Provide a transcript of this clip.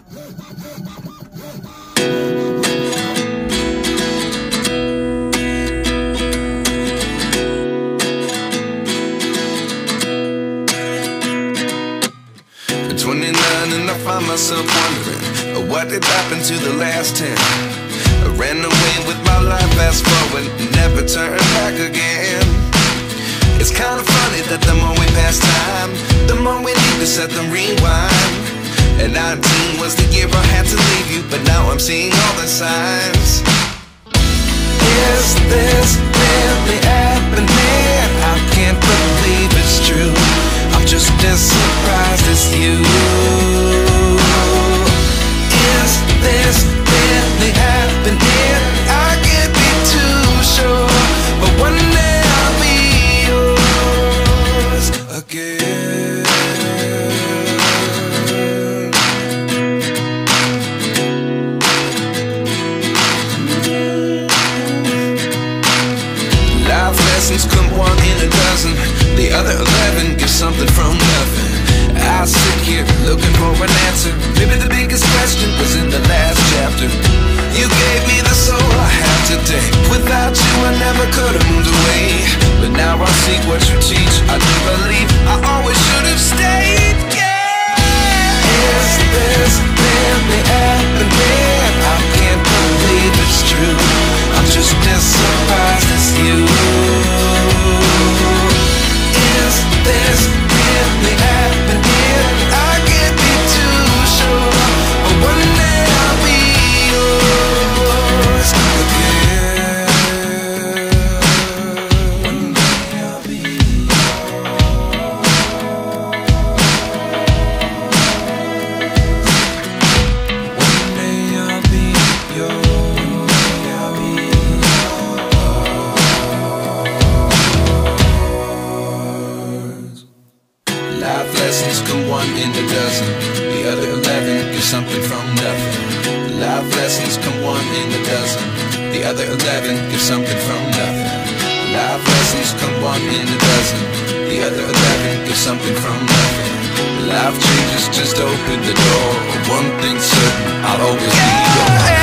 At 29 and I find myself wondering, what did happen to the last 10? I ran away with my life, fast forward, never turn back again. It's kind of funny that the more we pass time, the more we need to set them rewind. And 19 was the year I had to leave you, but now I'm seeing all the signs. Is this really happening? I can't believe it's true. I'm just as surprised as you. Is this really happening? I can't be too sure, but one day I'll be yours again. Life lessons come one in a dozen, the other 11 give something from nothing. I sit here looking for an answer. Maybe the biggest question was in the last chapter. You gave me the soul I have today. Without you I never could have moved away. But now I see what you teach. I do believe I always should have stayed. Yeah. Is this really happening? I can't believe it's true. I'm just as surprised as you. Is this really happening? I can't be too sure, but one day I'll be yours again. One day I'll be yours. One day I'll be yours. I'll be yours. Life lessons come one in a dozen, the other 11 give something from nothing. Life lessons come one in a dozen, the other 11 give something from nothing. Life lessons come one in a dozen, the other 11 give something from nothing. Life changes just open the door. One thing's certain, I'll always be yours.